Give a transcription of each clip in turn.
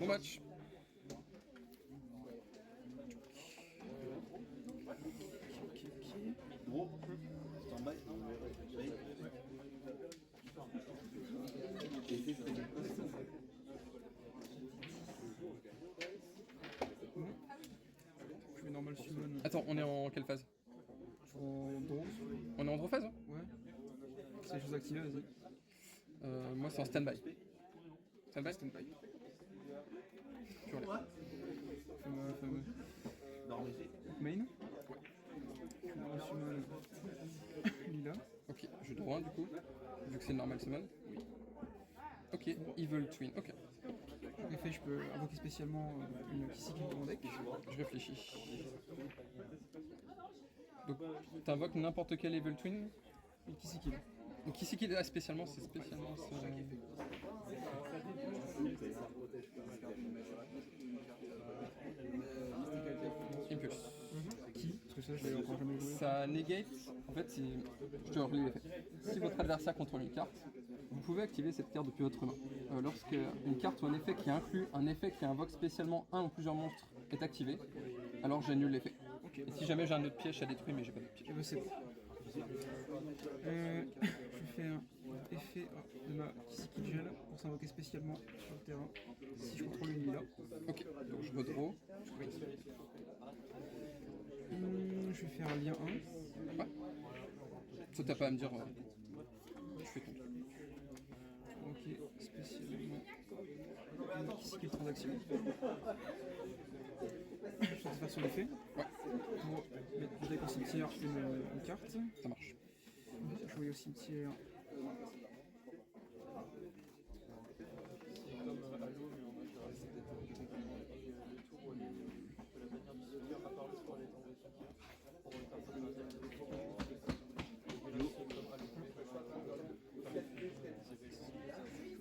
much. Je fais normal summon. Attends, on est en quelle phase? En draw. On est en draw phase, hein? Ouais. C'est les choses activées, vas-y. Moi, c'est en stand-by. Stand-by? Stand-by. Tu relèves. Fameux. Main. Je fais normal summon. Lila. Ok, je draw 1 du coup, vu que c'est le normal summon. Oui. Ok, Evil Twin, ok. Effet, je peux invoquer spécialement une Kisiki de mon deck. Je réfléchis. Donc, t'invoques n'importe quel Evil Twin. Une Kisiki. Donc ici qu'il est spécialement, c'est spécialement ça. Impulse. Qui? Parce que ça, je l'ai encore jamais joué. Ça negate, en fait, je te rappelle l'effet. Si votre adversaire contrôle une carte, vous pouvez activer cette carte depuis votre main. Lorsqu'une carte ou un effet qui inclut un effet qui invoque spécialement un ou plusieurs monstres est activé, alors j'annule l'effet. Et si jamais j'ai un autre piège à détruire, mais j'ai pas d'autre piège. Eh ben, c'est bon. Je fais un effet de ma Kisiki Gel pour s'invoquer spécialement sur le terrain si je contrôle une Lila. Ok, donc je redraw. Je vais faire un lien 1. Ouais. Ça t'as pas à me dire. Je fais ton. Ok, spécialement. Kisiki de transaction. Je vais faire son effet. Ouais. Pour mettre du deck au cimetière une carte. Ça marche. Jouer au cimetière.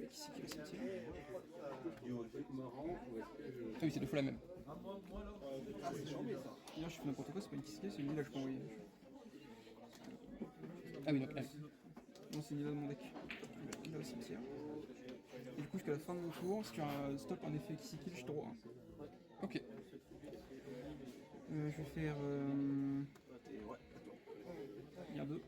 Kisiki au cimetière. Ah oui, c'est deux fois la même. Là, je fais n'importe quoi, c'est pas une Kisiki, c'est une Lila que je peux envoyer. Ah oui, donc elle. Non, c'est une Lila de mon deck. Lila au cimetière. Et du coup, jusqu'à la fin de mon tour, si tu as un stop un effet Kisiki, je draw 1. Ok. Je vais faire. Il y a 2.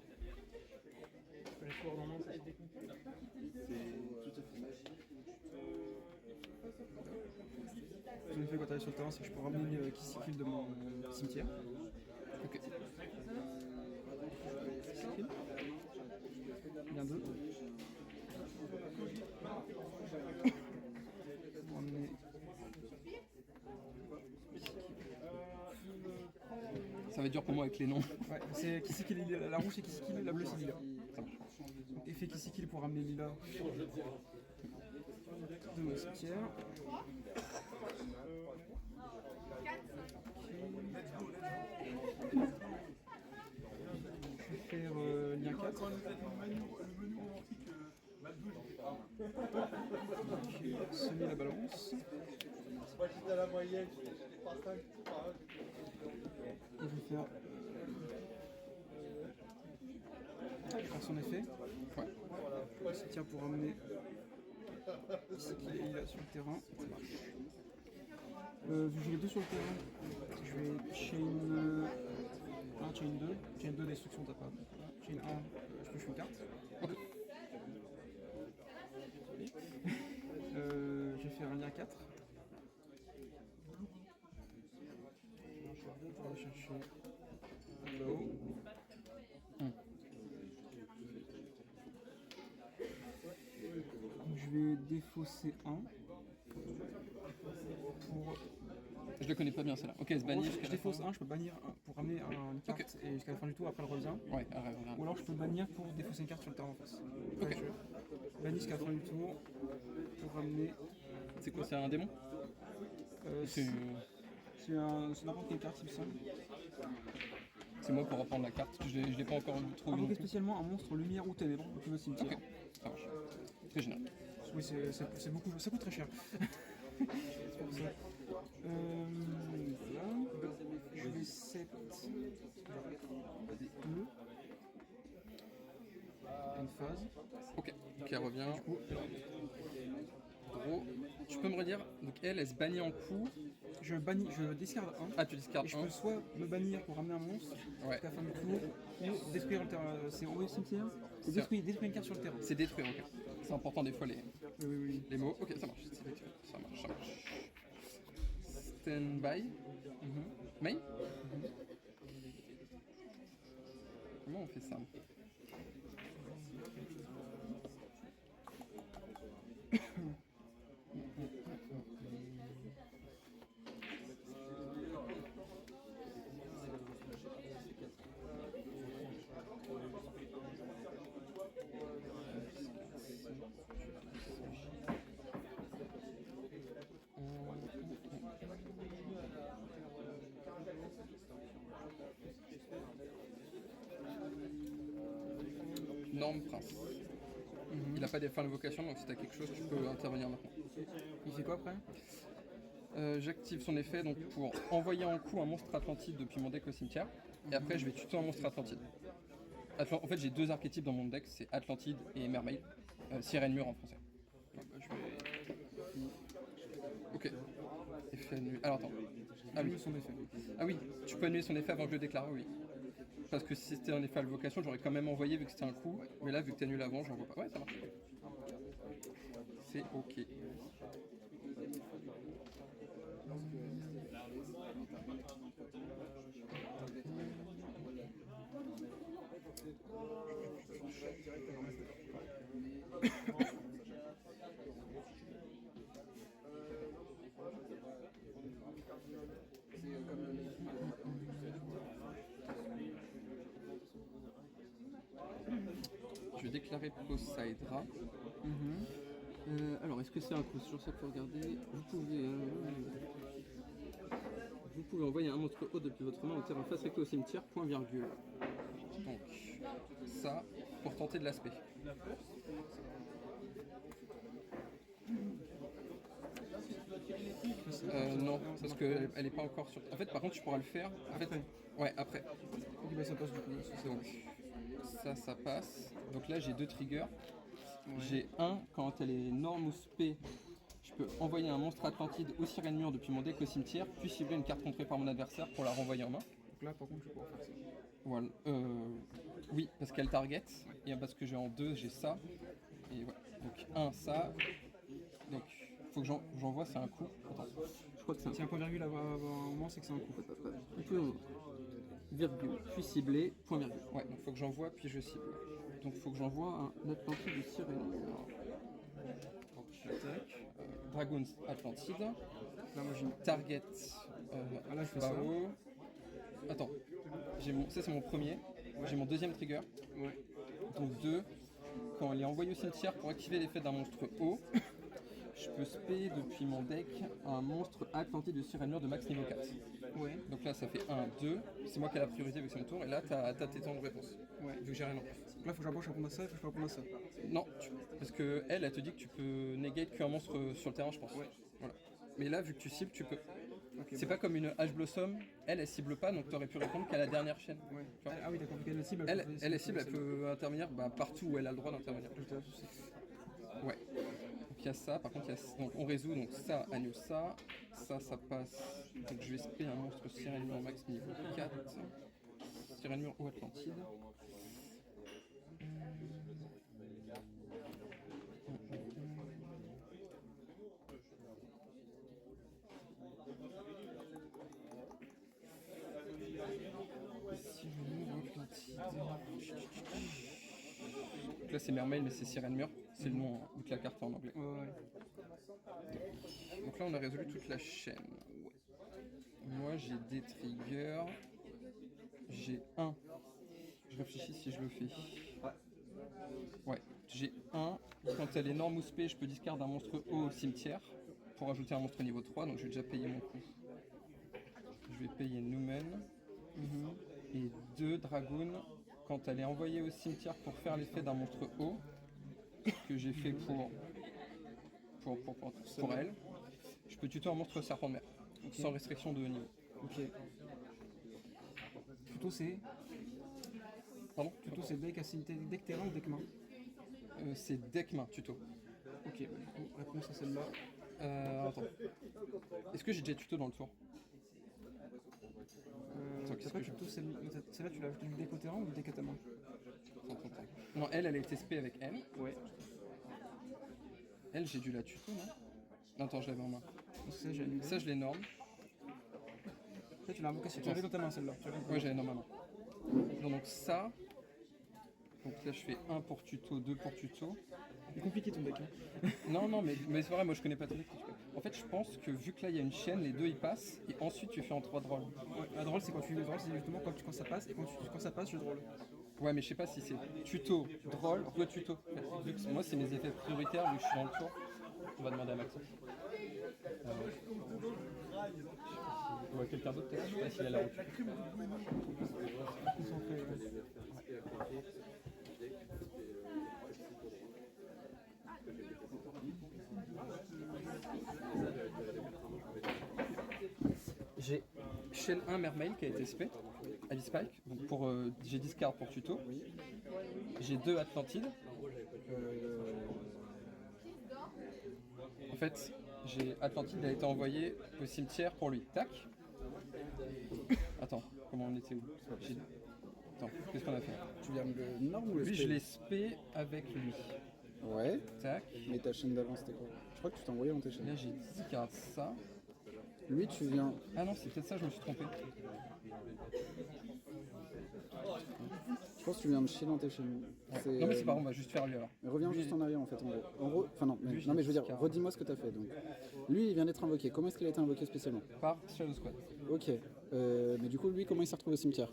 Son effet quand tu arrives sur le terrain, c'est que je peux ramener une Kisiki de mon cimetière. Ok. Kisiki. Bien 2. Pour ramener. Ça va être dur pour moi avec les noms. Ouais, c'est Kisiki la rouge c'est Kisiki, la bleue c'est Lila. Ça marche. Donc effet Kisiki pour ramener Lila de mon cimetière. Je vais faire lien 4. Semer la balance. Et je vais faire son effet. Ouais. Ça tient pour ramener ici qu'il est là sur le terrain. Ça marche. Vu que j'ai les deux sur le terrain, je vais chain 1, chain 2. Chain 2 destruction t'as pas. Chain 1, je pioche une carte. Ok. Je vais faire un lien 4. Pour aller chercher là-haut. Je vais défausser 1 pour. Je le connais pas bien celle-là. Ok, se bannir. Je défausse 1, je peux bannir un pour ramener une carte Ok. et jusqu'à la fin du tour, après elle revient. Ouais, arrête, Ou alors je peux bannir pour défausser une carte sur le terrain en face. Ok. Je bannis jusqu'à la fin du tour pour ramener. C'est quoi, c'est un démon? C'est n'importe quelle carte il me semble. C'est moi pour reprendre la carte, parce que je l'ai pas encore trop vu. Invoquer spécialement un monstre lumière ou ténèbres depuis le cimetière. Ok, ça marche. Très génial. Oui, c'est beaucoup, ça coûte très cher. C'est pour ça. Là, je vais 7 bleu. Une phase. Ok, elle revient. Gros. tu peux me redire, donc elle se bannit en coup. Je discarde un. Ah, tu discardes Et je un. peux soit me bannir pour ramener un monstre Ouais. jusqu'à la fin du tour, ou détruire le terrain. C'est envoyer au cimetière. C'est détruire une carte sur le terrain. C'est détruire, ok. C'est important des fois Oui. les mots. Ok, ça marche. Ça marche. Stand by. Main. Comment on fait ça? Norme Prince. Il n'a pas des fins de vocation, donc si tu as quelque chose, tu peux intervenir maintenant. Il fait quoi après? J'active son effet donc pour envoyer en coup un monstre Atlantide depuis mon deck au cimetière. Et après, je vais tuto un monstre Atlantide. En fait, j'ai deux archétypes dans mon deck, c'est Atlantide et Mermaid. Sirène Mur en français. Ok. Effet annulé. Alors attends. Ah oui. Son effet. Ah oui, tu peux annuler son effet avant que je le déclare, oui. Parce que si c'était un effet à vocation, j'aurais quand même envoyé vu que c'était un coup. Mais là, vu que tu annules avant, j'en vois pas. Ouais, ça marche. C'est ok. Je vais déclarer Poseidra. Alors, est-ce que c'est un coup? C'est toujours ça qu'il faut regarder. Vous pouvez envoyer un monstre haut depuis votre main au terrain face recto au cimetière, point virgule. Donc, ça, pour tenter de l'aspect. Non, parce qu'elle n'est pas encore sur. En fait, par contre, tu pourras le faire. En fait, ouais, après. Ok, bah ça passe du coup. Donc, ça passe. Donc là, j'ai deux triggers. J'ai un, quand elle est norme ou spé, je peux envoyer un monstre Atlantide ou Sirène Mur depuis mon deck au cimetière, puis cibler une carte contrée par mon adversaire pour la renvoyer en main. Donc là, par contre, je vais pouvoir faire ça. Voilà. Oui, parce qu'elle target, et parce que j'ai en deux, j'ai ça. Et ouais. Donc un, ça. Donc, faut que j'envoie, c'est un coup. Attends, je crois que c'est un coup. Si un point virgule avant un moment, c'est que c'est un coup. On peut virgule, puis cibler, point virgule. Ouais, donc faut que j'envoie, puis je cible. Donc faut que j'envoie un Atlantide de Sirène. Attaque. Dragons Atlantide. Là, moi, j'ai Target. là, je fais ça. Attends, ça c'est mon premier. J'ai mon deuxième trigger. Ouais. Donc 2. Quand elle est envoyée au cimetière pour activer l'effet d'un monstre haut, je peux spé depuis mon deck un monstre Atlantide de Sirène Mur de max niveau 4. Ouais. Donc là ça fait 1, 2. C'est moi qui ai la priorité avec son tour. Et là t'as tes temps de réponse. Ouais. Vu que j'ai rien en plus. Donc là, faut que j'approche répondre à ça, faut que je réponde à ça. Non, parce que elle te dit que tu peux negate qu'un monstre sur le terrain, je pense. Ouais. Voilà. Mais là, vu que tu cibles, tu peux. Okay, c'est pas comme une Ash Blossom, elle cible pas, donc tu aurais pu répondre qu'à la dernière chaîne. Ouais. Ah oui, d'accord, elle cible. Elle cible, elle peut intervenir partout où elle a le droit d'intervenir. Ouais. Donc il y a ça, par contre, donc, on résout, donc ça annule ça, ça passe. Donc je vais spé un monstre Sirène Mur max niveau 4, Sirène Mur ou Atlantide. Donc là c'est Mermaid mais c'est Sirène Mur, c'est le nom vu que la carte est en anglais. Ouais. Donc là on a résolu toute la chaîne. Moi j'ai des triggers. J'ai un. Je réfléchis si je le fais. Ouais, j'ai un. Quand elle est norme ou spé, je peux discard un monstre haut au cimetière pour ajouter un monstre niveau 3, donc je vais déjà payer mon coup. Je vais payer Numen. Et 2 Dragoon quand elle est envoyée au cimetière pour faire l'effet d'un monstre haut que j'ai fait pour elle. Je peux tuto un monstre serpent de mer, sans restriction de niveau. Ok. Tuto c'est. Pardon? Tuto c'est deck terrain ou deck main? C'est deck main tuto. Ok, bah, du coup, réponse à celle-là. Attends. Est-ce que j'ai déjà tuto dans le tour? C'est pas plutôt celle-là, tu l'as ajouté du déco terrain ou du deck à ta main? Non, elle a été SP avec elle. Ouais. Elle, j'ai dû la tuto, non? Non, attends, je l'avais en main. Ça, j'ai annulé. Ça, je l'ai norme. Ça, tu l'as invoqué, tu l'avais dans ta main celle-là. Ouais, j'avais dans ma main. Donc ça. Donc là, je fais 1 pour tuto, 2 pour tuto. C'est compliqué ton deck. Hein. Non, mais c'est vrai, moi je connais pas ton deck. En fait, je pense que vu que là il y a une chaîne, les deux ils passent et ensuite tu fais en 3 drôles. Ouais, la drôle, c'est quand tu fais le drôle, c'est justement quand ça passe et quand ça passe, je drôle. Ouais, mais je sais pas si c'est tuto, drôle, re-tuto. Vu que moi, c'est mes effets prioritaires, vu que je suis dans le tour. On va demander à Maxence. Ouais, quelqu'un d'autre peut-être, je sais pas s'il a la route. J'ai chaîne 1 Mermail qui a été SP, Alice Spike, donc j'ai discard pour tuto. J'ai 2 Atlantide. En fait, j'ai Atlantide, elle a été envoyée au cimetière pour lui. Tac. Attends, comment on était où? Attends, qu'est-ce qu'on a fait? Tu viens de le norme ou le Lui, spell? je l'ai spé avec lui. Ouais. Tac. Mais ta chaîne d'avant, c'était quoi? Je crois que tu t'es envoyé dans tes chaînes. Là, j'ai discard ça. Lui, tu viens. Ah non, c'est peut-être ça, je me suis trompé. Je pense que tu viens de chier dans tes chaînes. Non, mais c'est pas grave, on va juste faire lui alors. Mais reviens Lui, juste en arrière en fait, en gros. En gros, enfin non, Lui, non mais je veux dire, discard. redis-moi ce que t'as fait. Donc, lui, il vient d'être invoqué. Comment est-ce qu'il a été invoqué spécialement? Par Shadow Squad. Ok. Mais du coup, lui, comment il s'est retrouvé au cimetière?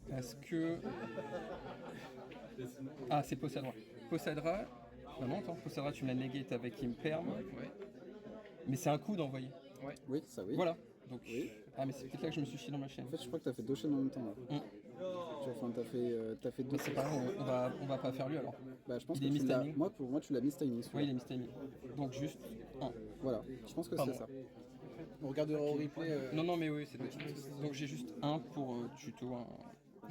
Parce que. Ah, c'est Possadra. Possadra. Ah non, attends, Possadra, tu me l'as négate avec Imperm. Ouais. Mais c'est un coup d'envoyer. Oui, ça oui. Voilà. Donc. Oui. Ah, mais c'est peut-être là que je me suis chié dans ma chaîne. En fait, je crois que t'as fait deux chaînes en même temps. Là. T'as fait deux. Mais c'est pas grave, on va pas faire lui alors. Bah, je pense Il est que tu l'as. mistiming. Pour moi, tu l'as mistiming. Oui, il est mistiming. Donc juste 1. Voilà. Je pense que Pardon. c'est ça. On regardera au replay. Non, mais oui, c'est vrai. Donc j'ai juste 1 pour tuto, un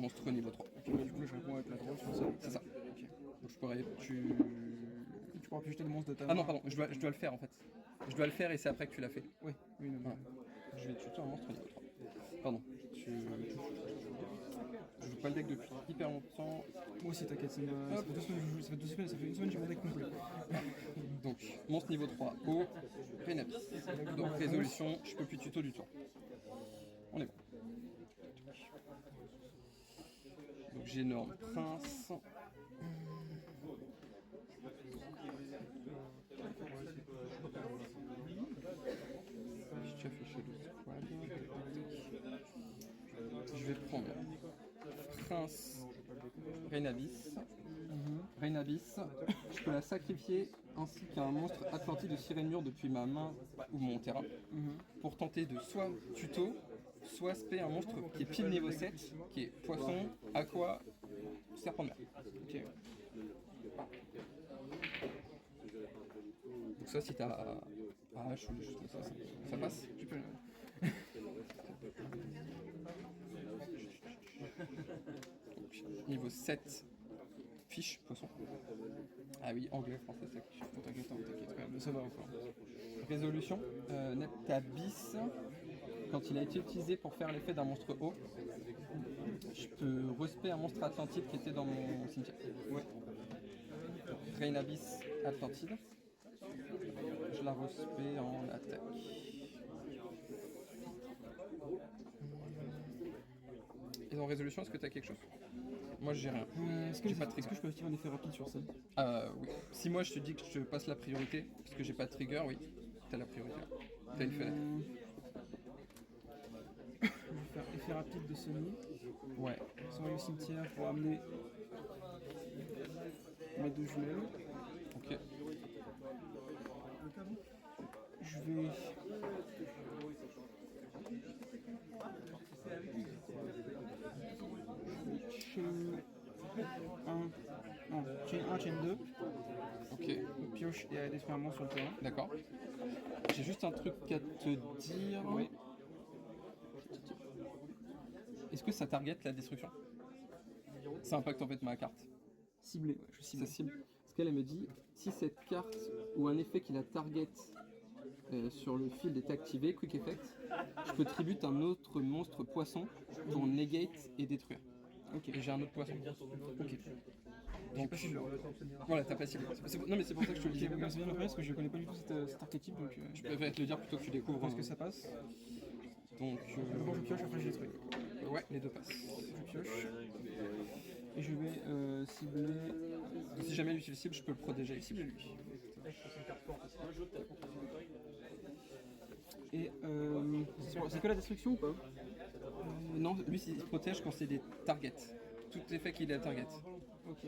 monstre niveau 3. Ok, du coup, je réponds avec la drôle sur ça. C'est ça. Ok. Donc je pourrais. Tu pourras plus jeter le monstre de ta main. Ah non, pardon, je dois le faire en fait. Je dois le faire et c'est après que tu l'as fait. Oui, non. Voilà. Je vais tuto un monstre niveau 3. Pardon. Je joue pas le deck depuis hyper longtemps. Moi aussi, t'inquiète, ça fait 2 semaines que je joue. Ça fait 2 semaines, que j'ai mon deck complet. Donc, monstre niveau 3 au Rhénabis. Donc, résolution, je peux plus tuto du tout. On est bon. Donc, j'énorme prince. Je t'ai affiché le squad. Je vais prendre prince Rhénabis. Rhénabis, je peux la sacrifier ainsi qu'un monstre Atlantide de sirène mûre depuis ma main ou mon terrain pour tenter de soit tuto, soit spé un monstre qui est pile niveau 7, qui est poisson, aqua, serpent de mer. Ok. Donc ça si t'as H ou des choses comme ça passe. Tu peux. Donc, niveau 7, fiche, poisson. Ah oui, anglais, français, ça fiche. T'inquiète, quand même, ça va encore. Résolution, Neptabis, quand il a été utilisé pour faire l'effet d'un monstre haut, je peux respect un monstre Atlantide qui était dans mon cimetière. Ouais. Rhénabis Atlantide. Je la respect en attaque. Et en résolution, est-ce que tu as quelque chose? Moi, j'ai rien. Est-ce que je peux activer un effet rapide sur ça? Oui. Si moi je te dis que je passe la priorité, parce que j'ai pas de trigger, oui, t'as la priorité. T'as une fenêtre. Je vais faire effet rapide de Sony. Ouais. S'envoyer au cimetière pour amener mes 2 jumelles. Ok. Je vais. Chain 1. Non, chain 1, chain 2. Ok. Pioche et détruire un monstre sur le terrain. D'accord. J'ai juste un truc à te dire. Oui. Est-ce que ça target la destruction? Ça impacte en fait ma carte. Ciblé, ouais, je cible. Ça cible. Parce qu'elle me dit, si cette carte ou un effet qui la target sur le field est activé, Quick Effect, je peux tribute un autre monstre poisson pour negate et détruire. Ok. Et j'ai un autre poisson. Ok. Donc, pas cible. voilà, t'as pas ciblé. Non mais c'est pour ça que je te le Ok, dis. mais c'est bien de le faire parce que je connais pas du tout cet archétype, donc Je préfère te le dire plutôt que tu découvres. pense que ça passe. Donc, D'abord je pioche, après je détruis. ouais, les deux passent. Je pioche. Et je vais cibler. Si jamais lui cible, je peux le protéger ici. Cible lui. Et c'est que la destruction ou pas? Non, lui il se protège quand c'est des targets. Tout effet qu'il est à target. Ok.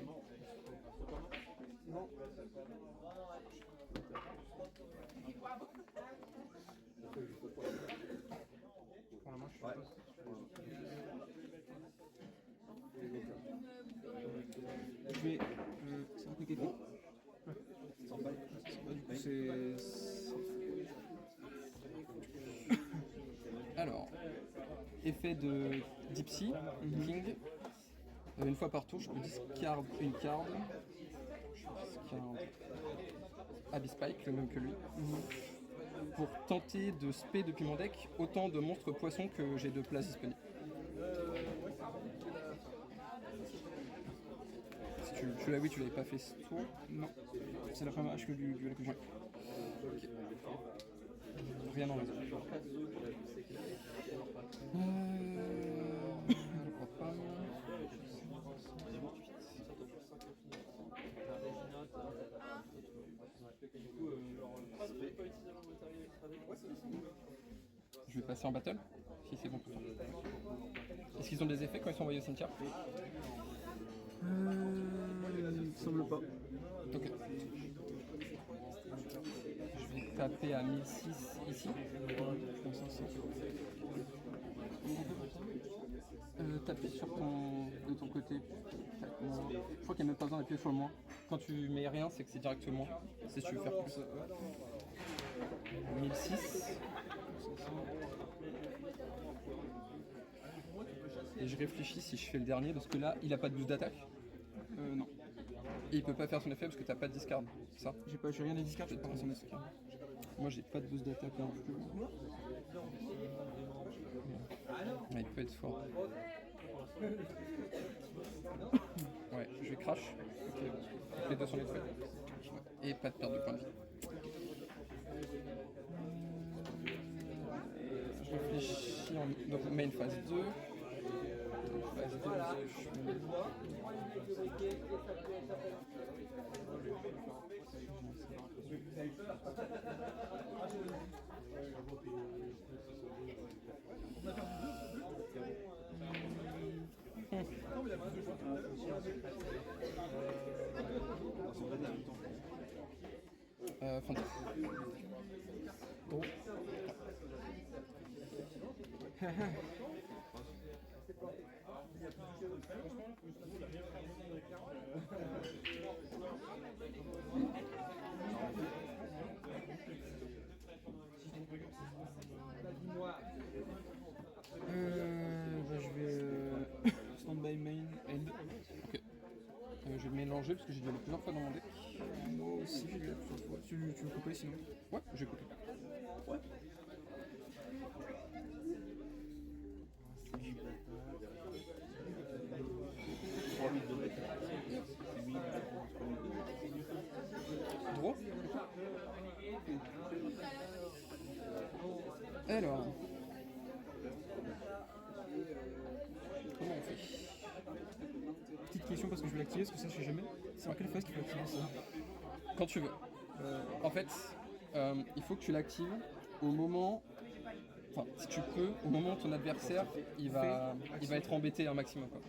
Pour la main, je suis Je vais. C'est un quick effect. Du coup, c'est. Alors, effet de Dipsy, King. Une fois par tour, je peux discard une carte. Je discard Abyss Spike, le même que lui. Pour tenter de spé depuis mon deck autant de monstres poissons que j'ai de places disponibles. Si tu l'as, oui, tu l'avais pas fait ce tour. Non. C'est la première H que du que j'ai. Ok. Rien en réseau. Je vais passer en battle, si c'est bon pour toi. Est-ce qu'ils ont des effets quand ils sont envoyés au cimetière? Il me semble pas. Ok. Je vais taper à 1006 ici. Taper sur de ton côté. Je crois qu'il n'y a même pas besoin d'appuyer sur le moins. Quand tu mets rien, c'est que c'est directement. C'est si tu veux faire plus. 1006. Et je réfléchis si je fais le dernier parce que là, il a pas de boost d'attaque. Non. Et il peut pas faire son effet parce que t'as pas de discard, c'est ça? J'ai rien à discard, je peux pas faire son discard. Moi j'ai pas de boost d'attaque non plus. Ouais, il peut être fort. Ouais, je vais crash. Les deux sont détruits. Et pas de perte de points de vie. Je réfléchis en... Donc main phase 2. Phase 2, Fantôme. Oh. Je vais stand by main end. Ok. Je vais mélanger parce que j'ai dû aller plusieurs fois dans mon deck. Moi aussi, j'ai vu plusieurs fois. Tu veux couper sinon? Ouais, j'ai coupé. Ouais. Droit. Alors. Comment on fait? Petite question parce que je vais l'activer, parce que ça je sais jamais. C'est en quelle phase qu'il faut activer ça? Quand tu veux. En fait, il faut que tu l'actives au moment. Enfin, si tu peux, au moment où ton adversaire il va être embêté un maximum. Quoi.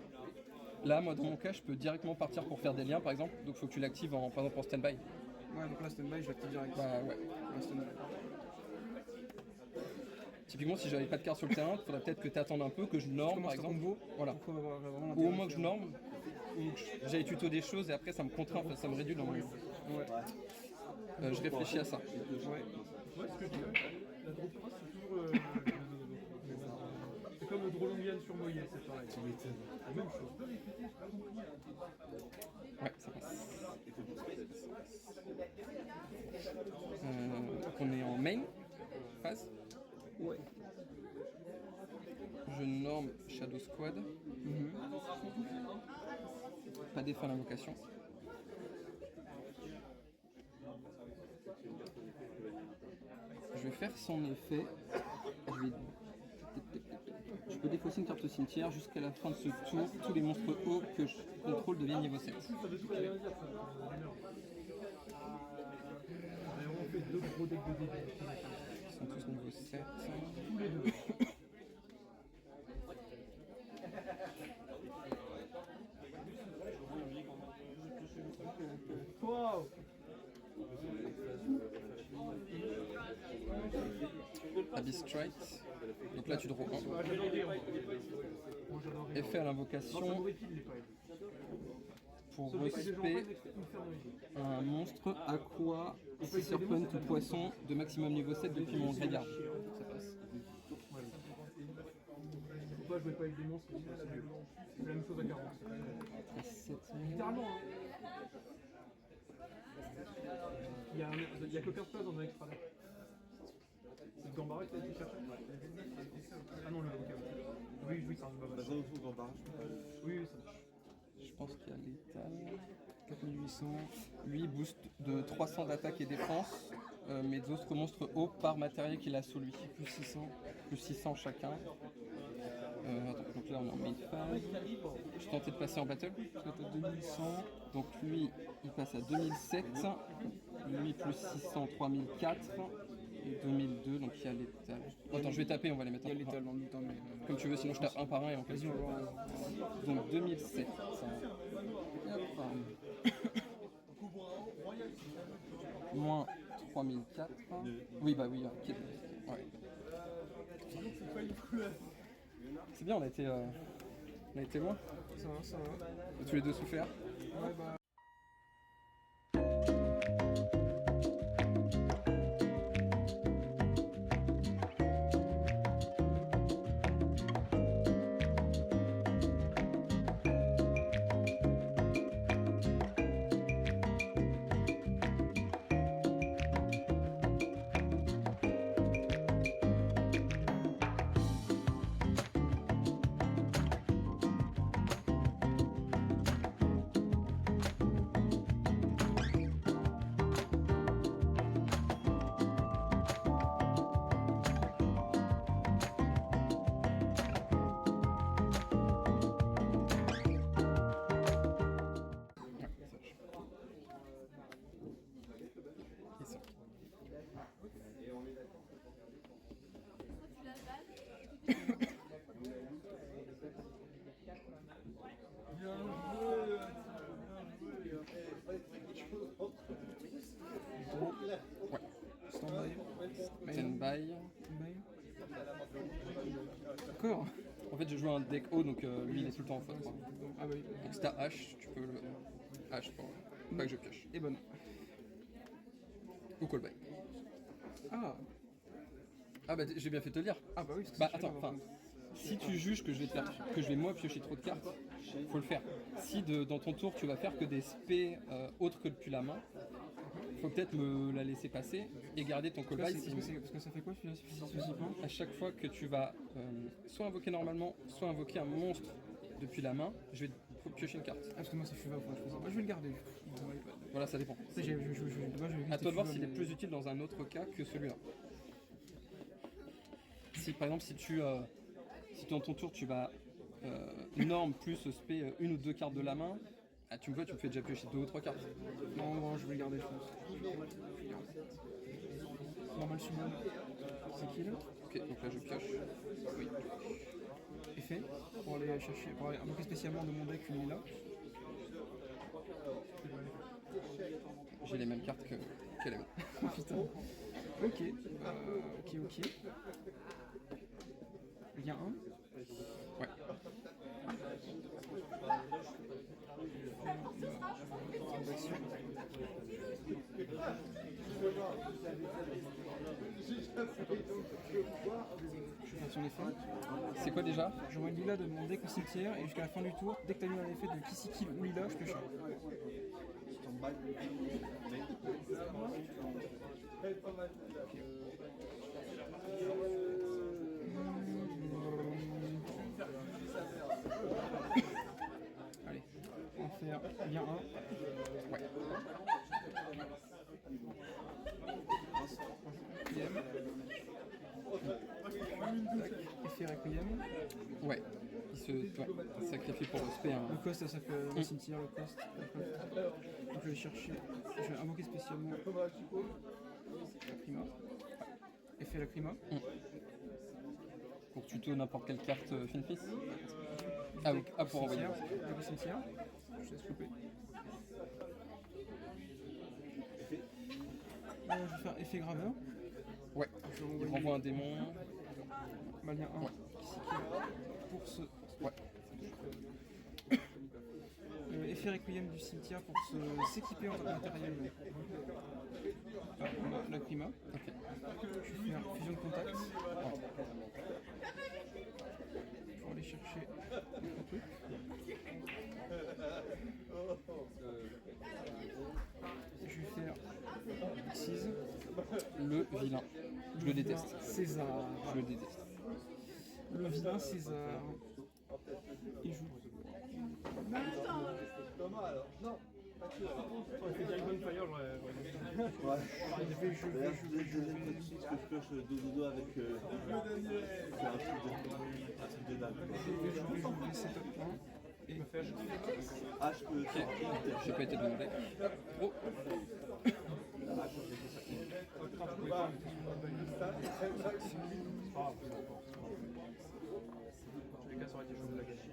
Là, moi dans mon cas, je peux directement partir pour faire des liens par exemple, donc il faut que tu l'actives par exemple en stand-by. Ouais, donc là stand-by, je l'active direct. Bah ouais. Ouais, stand-by. Typiquement, si j'avais pas de carte sur le terrain, il faudrait peut-être que tu attendes un peu, que je norme par exemple. Voilà. Ou au moins que je norme, ou que j'aille tuto des choses et après ça me contraint, enfin, ça me réduit dans mon. Ouais. Je réfléchis à ça. Ouais. comme Drolongian sur Moyen, c'est pareil. La même chose. Ouais, ça passe. Donc on est en main phase. Ouais. Je norme Shadow Squad. Pas d'effet à l'invocation. Je vais faire son effet. Je peux défausser une carte au cimetière jusqu'à la fin de ce tour. Tous les monstres hauts que je contrôle deviennent niveau 7. On fait 2 gros decks de début. Ils sont tous niveau 7. Tous les deux. Wow. Abyss Strike. Donc là tu draws 1. Effet à l'invocation. Pour respect un monstre aqua, sea serpent ou poisson de maximum niveau 7 depuis mon graveyard. Ça passe. Pourquoi je jouais pas avec des monstres? C'est la même chose à 40. Littéralement, hein. Il y a que 15 places dans un extra deck. C'est le Gambara que tu as été chercher? Ah non, le vocal. Oui, ça arrive pas mal. Oui, ça marche. Je pense qu'il y a l'étal. 4800. Lui booste de 300 d'attaque et défense. Mes autres monstres hauts par matériel qu'il a sous lui. Plus 600. Plus 600 chacun. Attends, donc là on est en main phase. Je tentais de passer en battle. Je suis à 2100. Donc lui il passe à 2007. Lui plus 600, 3004. Et 2002, donc il y a l'étal. Attends, je vais taper, on va les mettre en. Il y a l'étal dans le temps, mais. Comme tu veux, sinon je tape un par un et en question. Donc 2007. Moins 3004. Oui, bah oui. Okay. Ouais. C'est bien, on a été loin. Ça va. On a tous les deux souffert. Ouais, bah. Standby. D'accord. En fait, je joue un deck haut, donc lui il est tout le temps en faute. Ah bah oui. Donc si t'as H, tu peux le H pour pas que je pioche. Et bonne. Ou callback. Ah. Ah bah j'ai bien fait de te le dire. Ah bah oui, parce que Bah attends, enfin, si tu juges que je vais moi piocher trop de cartes, faut le faire. Si dans ton tour tu vas faire que des spés autres que depuis la main, faut peut-être me la laisser passer et garder ton callback. Parce que ça fait quoi physiquement? À chaque fois que tu vas soit invoquer normalement, soit invoquer un monstre depuis la main, je vais piocher une carte. Ah, parce que moi c'est Fuva, moi je vais le garder. Voilà, ça dépend. À toi de voir s'il est plus utile dans un autre cas que celui-là. Si par exemple si dans ton tour tu vas norme plus spé une ou deux cartes de la main, ah, tu me vois, tu me fais déjà piocher 2 ou 3 cartes. Non, je vais le garder, je pense. Normal summon. C'est qui là? Ok, donc là je pioche. Oui. Effet pour aller chercher, pour aller invoquer spécialement de mon deck une là. J'ai les mêmes cartes qu'elle aime. Oh putain. Ok. Ok. Il y a un. Ouais. son effet. C'est quoi déjà? J'envoie une Lila de mon deck au cimetière et jusqu'à la fin du tour, dès que tu as eu un effet de Kissy Kill ou Lila, je pioche un. Allez, on va faire lien 1. Ouais. Tac, effet Requiem. Ouais. Il sacrifie pour le spé. Le cost, ça fait le cimetière, le cost. Donc je vais chercher, je vais invoquer spécialement la prima. Effet la prima. Pour tuto n'importe quelle carte Finfis. Ah oui, pour envoyer. Le cimetière. Je laisse couper. Je vais faire effet graveur. Ouais. Il renvoie un démon. Malien 1. Ouais. Ici, pour ce. Ouais. Effet Requiem du cimetière pour s'équiper en matériel. Ah, on a la prima. Ok. Je vais faire fusion de contact. Pour aller chercher le truc. Je vais faire Xyz. Le vilain. Je le déteste. César. Je le déteste. Le vilain César. Il joue. C'est Dragon Fire, j'aurais. Je vais. Parce que je pioche dodo avec un truc de dalle. Je vais jouer setup 1 et Ah, je peux. J'ai pas été demandé. Oh. Les cas, ça aurait été chaud de la gâcher.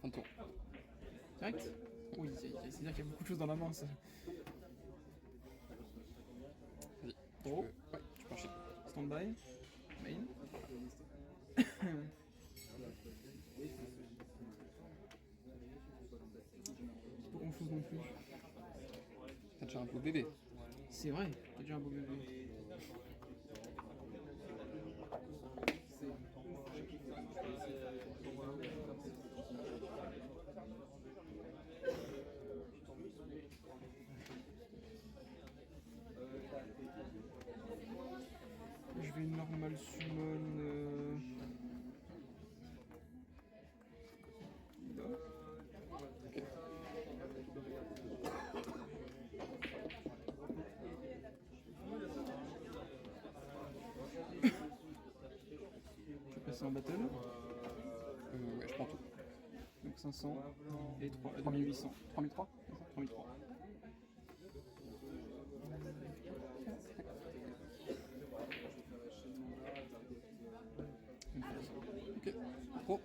Fin de tour. direct. Oui, c'est-à-dire qu'il y a beaucoup de choses dans la main. Ça. Vas-y. Oh. Ouais, tu peux enchaîner. Stand-by. Main. Pas grand chose non plus. T'as déjà un beau bébé. C'est vrai, t'as déjà un beau bébé. Je vais normal summon. Là. Je vais passer en battle. Ouais, je prends tout. Donc 500 et 3800. 3003 3003. Ok. Pro.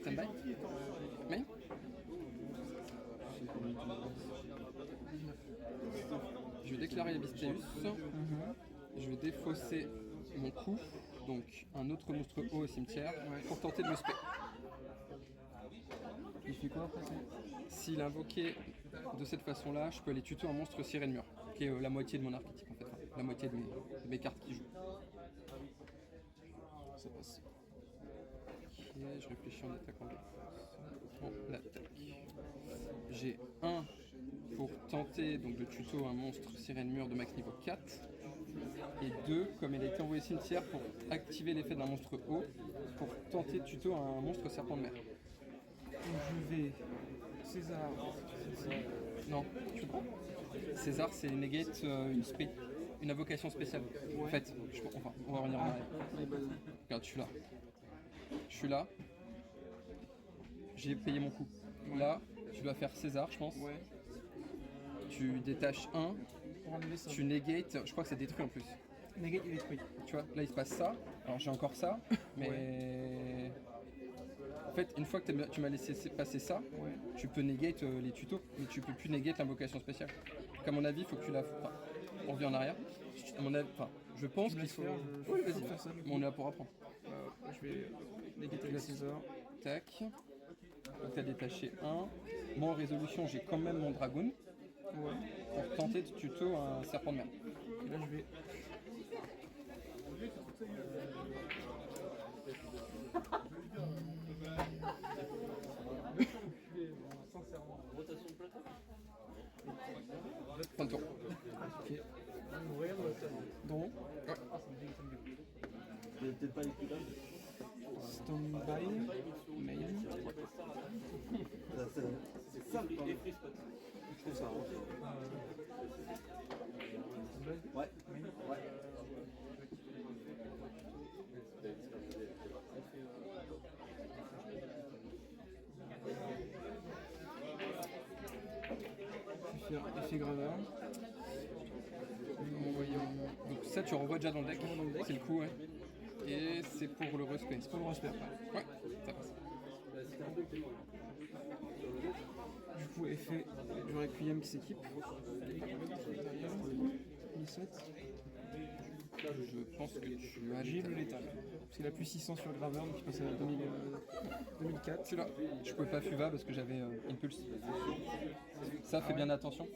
Stand-by. Main. Je vais déclarer Abystéus. Je vais défausser mon coup, donc un autre monstre haut au cimetière, pour tenter de le spé. Il fait quoi après ça? S'il est invoqué de cette façon-là, je peux aller tuto un monstre sirène mur, qui est la moitié de mon archétype en fait, enfin, la moitié de mes cartes qui jouent. Ça passe. Ok, je réfléchis en attaque en défense. Bon, l'attaque. J'ai un pour tenter donc de tuto un monstre sirène mur de max niveau 4. Et 2, comme elle a été envoyée cimetière, pour activer l'effet d'un monstre haut, pour tenter de tuto un monstre serpent de mer. Je vais. César. Non, tu prends. César, c'est negate une spé, une invocation spéciale. En fait, enfin, on va revenir en arrière. Regarde, je suis là. Je suis là. J'ai payé mon coup. Là, tu dois faire César, je pense. Ouais. Tu détaches 1, Pour annuler ça. tu negates, je crois que ça détruit en plus. Negate et détruit. Tu vois, là il se passe ça. Alors j'ai encore ça, mais en fait, une fois que tu m'as laissé passer ça, Ouais. tu peux negate les tutos, mais tu peux plus negate l'invocation spéciale. Donc à mon avis, il faut que tu la. Enfin, on revient en arrière. À mon avis, enfin, je pense Tu me qu'il laisses faut. faire, je Oui, faut vas-y. faire ça, du coup. On est là pour apprendre. Je vais négater le César. Tac. Donc t'as détaché un. Moi en résolution, j'ai quand même mon dragoon Ouais. pour tenter de tuto un serpent de mer. Et là, je vais. Fin de tour. Ok. Donc, Il n'y a peut-être pas l'équipage. stand by, main. C'est ça, pardon. Je trouve ça arrangé. Ouais. Ouais. Je vais faire effet graveur. Donc ça, tu renvoies déjà dans le deck. Dans le deck. C'est le coup, ouais. Et c'est pour le respect. Pour le respect après. Ouais, ça passe. Du coup, effet du Requiem qui s'équipe. 17. Je pense que tu as J'ai le létal. C'est la plus 600 sur le graveur, donc il passe à 2004. Celui-là, je pouvais pas FUVA parce que j'avais Impulse. Ça, fais bien attention.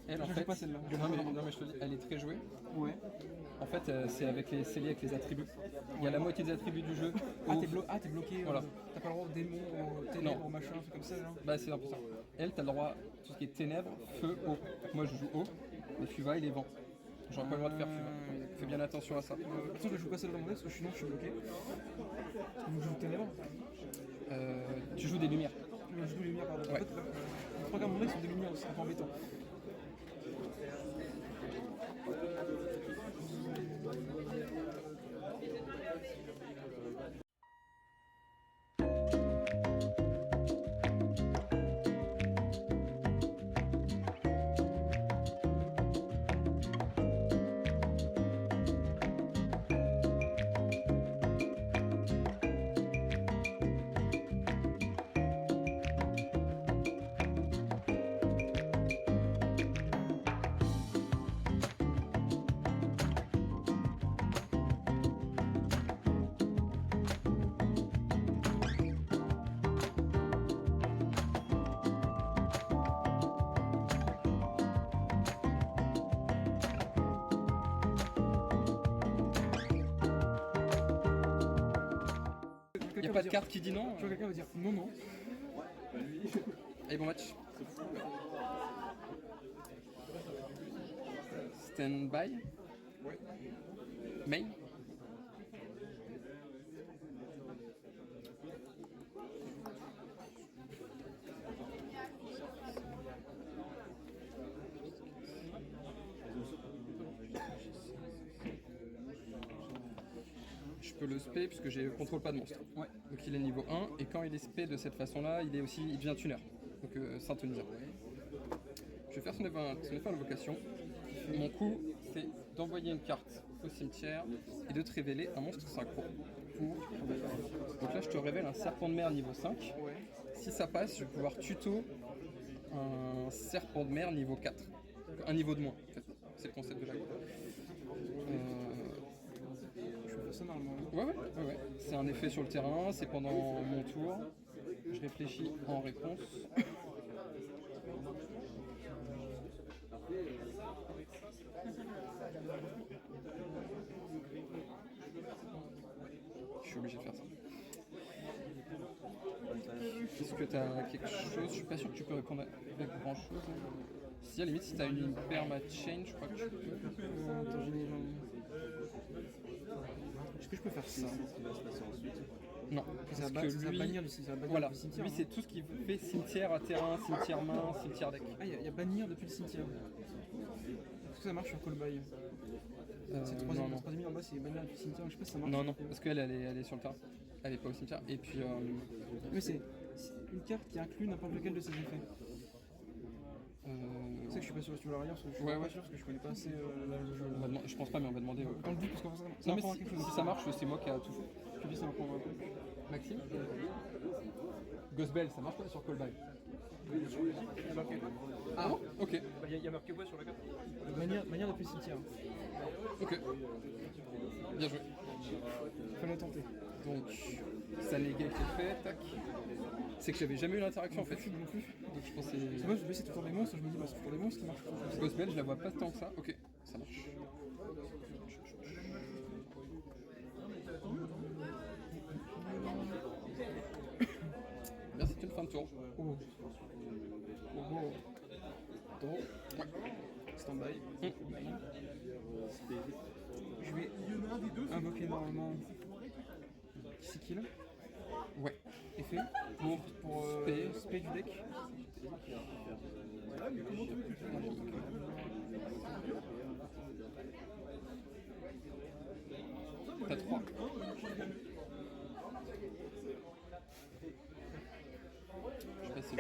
Elle, en Je fait, joue pas celle-là. Non, mais je te dis, elle est très jouée. Ouais. En fait, c'est lié avec les attributs. Il y a la moitié des attributs du jeu. Ah, t'es bloqué. Voilà. T'as pas le droit aux démons, aux ténèbres, aux machins, un truc comme ça, genre. Bah, c'est un peu ça. Elle, t'as le droit à tout ce qui est ténèbres, feu, eau. Moi, je joue eau, mais FUVA, il est vent. J'aurais pas le droit de faire FUVA. Fais bien attention à ça. De toute façon, je joue pas celle dans mon deck parce que sinon je suis bloqué. Donc je joue ténèbres. Tu joues des lumières. Je joue lumière, pardon. Ouais. En fait, les 3 cartes de mon deck sont des lumières aussi, c'est un peu embêtant. Il n'y a pas de carte qui dit non. Tu vois, quelqu'un va dire non, non. Allez, bon match. Stand by. Ouais. Main. Je peux le spé puisque j'ai contrôle pas de monstre. Ouais. Donc il est niveau 1 et quand il est spé de cette façon-là, il devient tuner. Donc synthoniseur. Je vais faire son effet invocation. Mon coup, c'est d'envoyer une carte au cimetière et de te révéler un monstre synchro. Donc là, je te révèle un serpent de mer niveau 5. Ouais. Si ça passe, je vais pouvoir tuto un serpent de mer niveau 4. Un niveau de moins, en fait. C'est le concept de la carte. Je vais faire ça normalement. Ouais. C'est un effet sur le terrain, c'est pendant mon tour. Je réfléchis en réponse. Je suis obligé de faire ça. Est-ce que tu as quelque chose? Je suis pas sûr que tu peux répondre avec grand chose. Si à la limite, si tu as une perma chain, je crois que tu peux. Attends, est-ce que je peux faire ça? Non, Ça parce va que lui, bannir du cimetière. voilà, Cimetière, lui hein. c'est tout ce qui fait cimetière à terrain, cimetière main, cimetière deck. Ah, il y a bannir depuis le cimetière. Est-ce que ça marche sur Call By? C'est non, non. 3 000 en bas, c'est bannir depuis le cimetière. Je sais pas si ça marche. Non, non, parce qu'elle elle est sur le terrain. Elle est pas au cimetière. Et puis, Mais c'est une carte qui inclut n'importe lequel de ses effets. sais que je suis pas sûr si tu veux la relire, parce que je suis Ouais, pas ouais. sûr, parce que je connais pas assez le jeu. Je pense pas, mais on va demander. Dans le doute, parce qu'en fait, ça Non, mais m'apprendra quelque chose. si ça marche, c'est moi qui a tout fait. Je dis ça m'apprendra un peu. Maxime Ghost Bell, ça marche pas sur Callback. Il y a marqué quoi? Ah bon. Ok, Il y a marqué quoi sur la carte? Manière depuis le cimetière. ok. Bien joué. Fallait tenter. Donc, ça négate l'effet, tac. C'est que j'avais jamais eu l'interaction en fait. Non plus. Donc je pensais. Parce que moi, je vais essayer de faire des monstres, je me dis, bah, c'est toujours des monstres qui marchent. Ghost Bell, je la vois pas tant que ça. Ok, ça marche. Bien, c'est une fin de tour. Oh. Oh, oh. Draw. Ouais. Stand-by. Je vais invoquer normalement Kissy Kill. Ouais. Effet. Pour spé du deck. T'as 3. Je sais pas si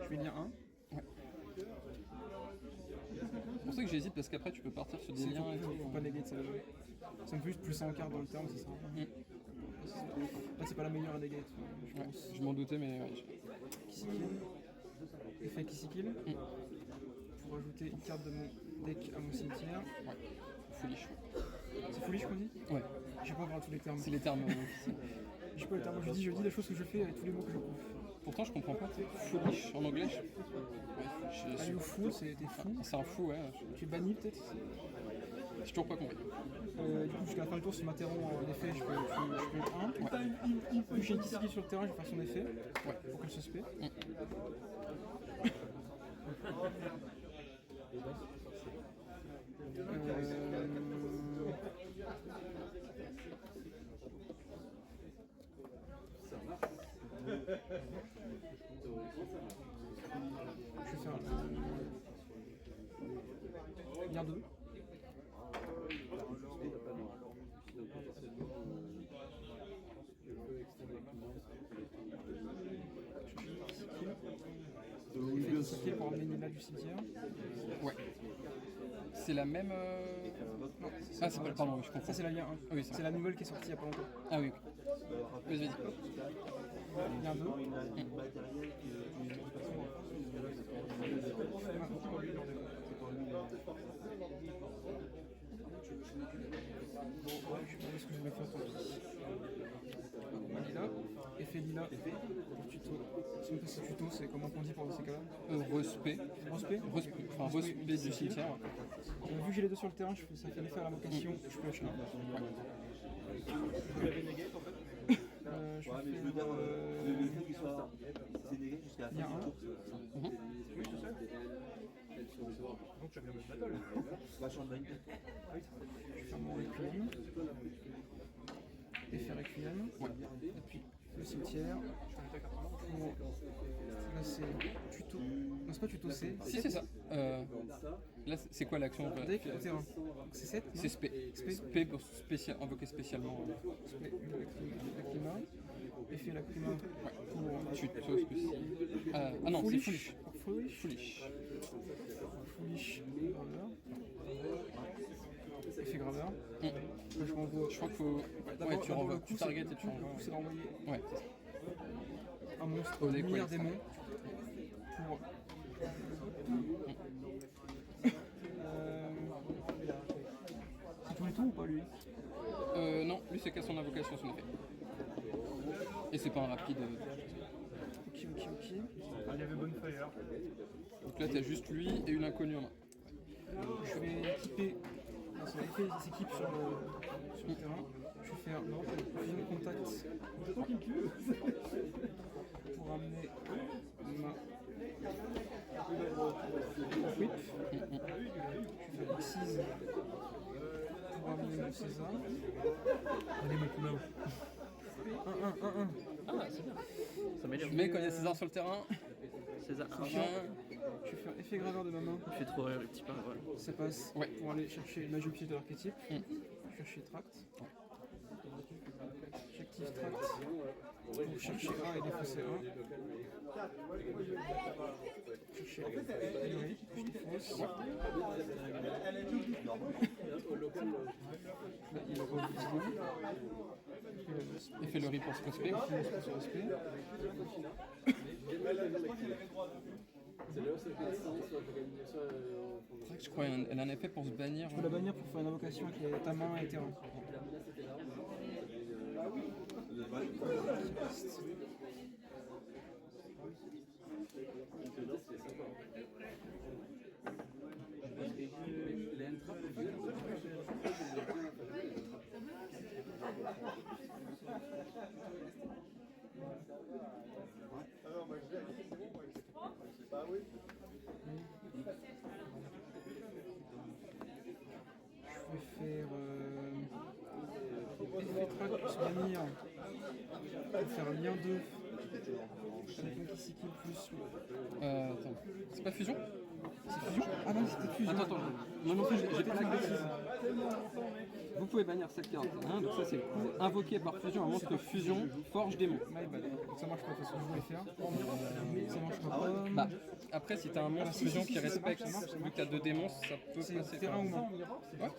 Je vais lire 1. c'est pour ça que j'hésite parce qu'après tu peux partir sur des C'est liens et tout. faut pas negate ça. Ça me fait juste plus 100 cartes dans le terme, c'est ça. Là, c'est pas la meilleure à negate, je Ouais, pense. je m'en doutais, mais ouais. Kissy Kill. Effet Kissy Kill. Pour ajouter une carte de mon deck à mon cimetière. Ouais. Foolish. C'est foolish qu'on dit? Ouais, Je sais pas encore tous les termes. c'est les termes officiels. Je sais pas les termes. Je dis les choses que je fais avec tous les mots que je trouve. Pourtant, je comprends pas. Foolish en anglais. Ouais, Are you fool? T'es fou? c'est un fou, ouais. Tu es banni peut-être? J'ai toujours pas compris. Du coup, jusqu'à la fin du tour, si m'interrompt en effet, je peux 1. J'ai une Kissy Kill sur le terrain, je vais faire son effet. Ouais. Pour qu'elle se spé. Je vais faire lire 2. Kissy Kill pour amener Nina du cimetière. Ouais. C'est la même. Ah, c'est pas. Pardon, oui, je comprends. Ça, c'est la lien 1. Oui, ça. C'est la nouvelle qui est sortie il y a pas longtemps. Ah oui, ok. Vas-y, vas-y. Lien 2. Je sais pas ce que je vais faire, tant pis. Lila, effet Lila, pour tuto. Si on fait ce tuto, c'est comment on dit pour ces cas-là? Respect. Respect. Enfin, respect du cimetière. Vu que j'ai les deux sur le terrain, ça fait l'effet à l'invocation, je peux acheter un. Vous l'avez negate en fait? Je Ouais, vais mais je veux dire, faire le fait qu'il soit. C'est des jusqu'à la il y a fin un. du tour. Oui, je sais. Donc tu as bien le battle. Vachement de vainqueur. Je vais faire mon Requiem. Effet Requiem. Et puis le cimetière. Pour... Là c'est tuto. Non, c'est pas tuto, c'est. Si, c'est ça. Là, c'est quoi l'action Deck au terrain. Donc c'est 7. C'est spé. Spé pour invoquer spécialement. Spé, Lacrima. Effet Lacrima pour. Tuto spécial. Ah non, c'est foolish. Foolish. Foolish. Foolish. Graveur. Effet graveur. Là, je renvoie. Je crois qu'il faut. Ouais, tu renvoies. Tu target et tu Le renvoies. coup, c'est d'envoyer Ouais, c'est ça. un monstre Au deck, lumière ouais. démon pour. C'est tous les tours ou pas lui? Non, lui c'est qu'à son invocation son effet. Et c'est pas un rapide. Ok. Ah, il y avait Bonfire. Donc là t'as juste lui et une inconnue en main. Je vais équiper. Non, c'est effet, il s'équipe sur le terrain. Je vais faire fusion de contact pour amener ma whip. Je vais faire Xyz pour amener mon César. Allez, mon coulin. 1-1-1-1. Ah, c'est bien. Ça m'énerve. Mais quand il y a César sur le terrain, César. Je vais faire effet graveur de ma main. Je fais trop rire le petit pain, voilà. Ça passe Ouais. pour aller chercher magie au pied de l'archétype. Chercher tract. Check Active Tract pour chercher A et défausser 1. Chercher Lyric, puis je défausse. Là, il revient. Il fait le riposte respect. Je crois qu'elle a un effet pour se bannir. Tu peux la bannir pour faire une invocation avec ta main et terrain. Je vais faire effet track pour se bannir. Je vais faire lien 2. Avec un qui plus. Attends, c'est pas fusion? C'est fusion? Ah non, c'était fusion. Attends, moi non plus j'ai pas la bêtise. Vous pouvez bannir cette carte, hein, donc ça c'est le coup. Invoqué par fusion un monstre fusion, forge démon. My bad. Ça marche pas parce que je voulais faire. Ça marche pas. Bah, après si t'as un monstre fusion qui respecte, vu que t'as 2 démons, ça peut C'est passer. terrain ou main? Ouais.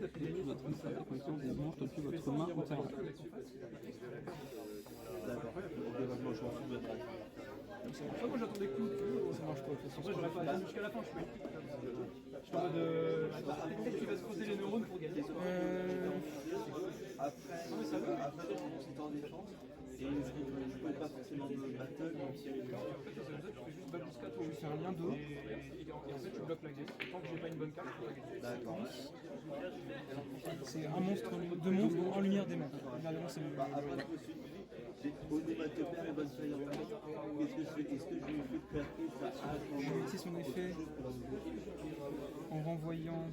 Depuis votre collection des monstres depuis votre main au terrain. D'accord. Moi, je m'en fous de mettre. Moi j'attendais que tout. ça marche pas. De toute façon, Après j'aurais pas attendu jusqu'à la fin, je peux. Je suis en mode. Peut-être qu'il va se poser les neurones pour gagner. Après, c'est en défense. Et je ne peux pas forcément me battle. En fait, c'est comme ça, tu fais juste Babusca toi. je vais faire lien 2. Et en fait, tu bloques la game. Tant que j'ai pas une bonne carte, je peux pas gagner. D'accord. C'est un monstre, 2 monstres en lumière démon. Lumière démon, c'est le. Après, je me suis dit, j'ai Onomatopère et Bonfire. Qu'est-ce que je fais? Est-ce que je lui fais claquer sa hache? Je vais utiliser son effet en renvoyant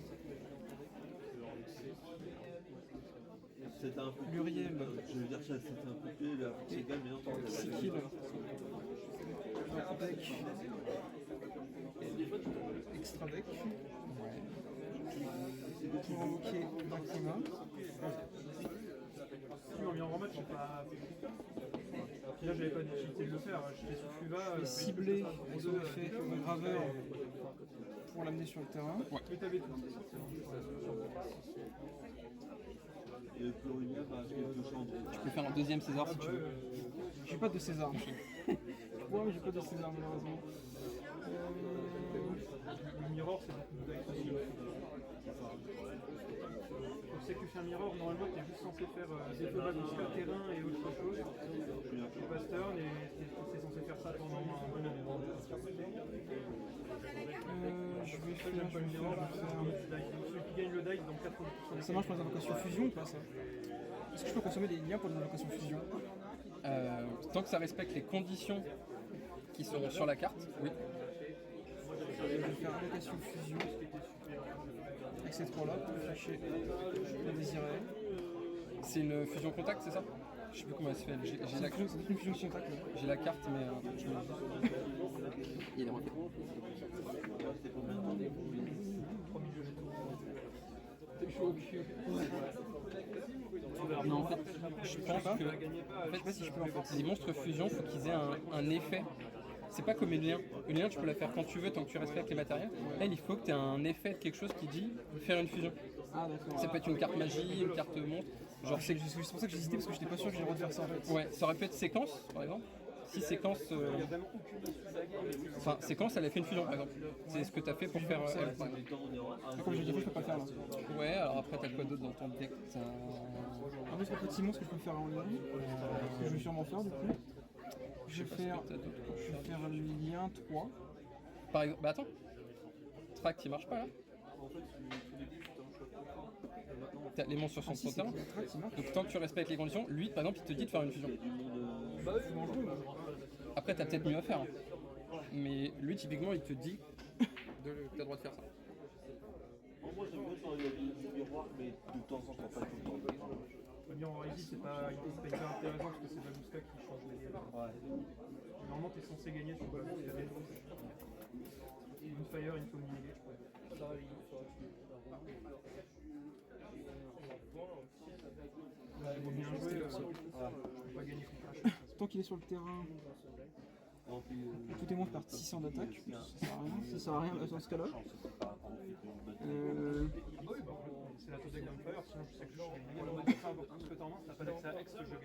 C'était un peu Luriel. Je veux dire, ça c'était un peu plus la c'est égal, mais non, t'as Sikill. Deck. Extra deck. Pour invoquer Makima. Si on mis en rematch, j'ai pas. Là, j'avais pas d'utilité de le faire. J'étais sous Fuva. Je vais cibler avec son effet mon graveur pour l'amener sur le terrain. Mais t'avais tout. Et Florimia, bah, quelque chose. Tu peux faire un deuxième César si tu veux. J'ai pas de César. Ouais, mais j'ai pas de César malheureusement. Le mirror, c'est beaucoup de dice aussi. On sait que tu fais un mirror, normalement, t'es juste censé faire des feux Babusca, terrain et autre chose. Tu passes turn et t'es censé faire ça pendant un bon moment. Je vais faire. J'aime pas le mirror, je vais faire un dice. Donc celui qui gagne le dice dans 80% des Ça marche pour les invocations fusion ou pas ça? Est-ce que je peux consommer des liens pour les invocations fusion? Tant que ça respecte les conditions qui sont sur la carte, oui. Je vais faire invocation fusion avec ces 3 là pour flasher le désiré. C'est une fusion contact, c'est ça? Je sais plus comment elle se fait. J'ai la, C'est une fusion de contact. j'ai la carte, mais il est manqué. Non, en fait, je pense que les monstres fusion, faut qu'ils aient un effet. C'est pas comme une lien. Une lien, tu peux la faire quand tu veux, tant que tu respectes les matériels. Elle, il faut que tu aies un effet de quelque chose qui dit faire une fusion. Ah d'accord. Ça peut être une carte magie, une carte monstre. Genre, C'est pour ça que j'hésitais parce que j'étais pas sûr que j'ai le droit de faire ça en fait. ouais, ça aurait pu être séquence, par exemple. Si séquence. Enfin, séquence, elle a fait une fusion, par exemple. C'est ce que tu as fait pour faire elle, par exemple. Comme j'ai déjà fait, je peux pas le faire là. Ouais, alors après, t'as quoi d'autre dans ton deck? Un autre petit monstre que je peux faire en ligne, que je vais sûrement faire du coup. Je vais faire le lien 3. Par exemple, bah attends. Tract, il marche pas là? T'as les monstres sur son terrain. Donc tant que tu respectes les conditions, lui par exemple il te dit de faire une fusion. Après t'as peut-être mieux à faire. Hein. Mais lui typiquement il te dit que t'as le droit de faire ça. Moi j'aime bien sur le miroir, mais de temps en temps, pas tout le temps. Le miroir ici, c'est pas hyper intéressant parce que c'est Babusca qui change les games. Normalement, t'es censé gagner sur Babusca. Une fire, il faut me néger. Bien joué, je peux pas gagner contre la chance. Tant qu'il est sur le terrain, tout est moins par 600 d'attaque. Ça sert à rien dans ce cas-là. C'est la Todek Gunfire, sinon je sais que je gagne. Le mode de faire beaucoup plus que tendance, t'as pas d'accès à X que je gagne.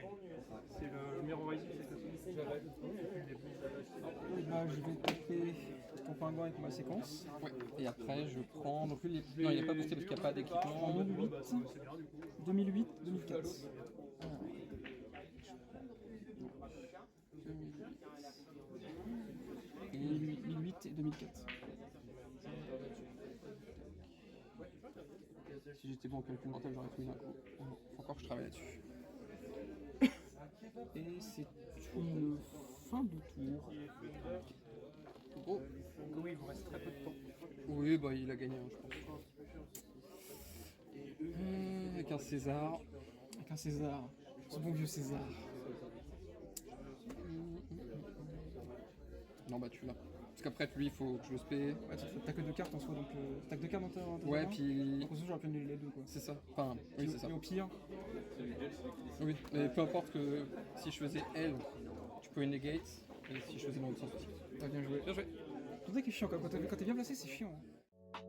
C'est le Mirror Rising, c'est que ça. Et bah, je vais taper ton pingouin avec ma séquence. Ouais. Et après, je prends. Donc lui, non, il n'est pas boosté parce qu'il n'y a pas d'équipement. En 2008, 2008, 2004. Et 2008 et 2004. si j'étais bon en calcul mental, j'aurais tout mis d'un coup. Faut encore que je travaille là-dessus. Et c'est une fin de tour. Oh, Oui, il vous reste très peu de temps. oui, bah il a gagné, hein, je pense. Avec un César. Avec un César. Ce bon vieux César. Non, bah tu l'as. Parce qu'après, lui, il faut que je le spé. Ouais, t'as que 2 cartes en soi, donc t'as que 2 cartes dans ta Ouais, main. puis. Donc, en soi, j'aurais pu annuler les deux, quoi. C'est ça. Enfin, oui, c'est ça. Et au pire, Oui, mais peu importe que si je faisais L, tu peux negate. Et si je faisais dans l'autre sens aussi. t'as bien joué. Bien joué. Ton deck est chiant, quoi. Quand t'es bien placé, c'est chiant. Hein.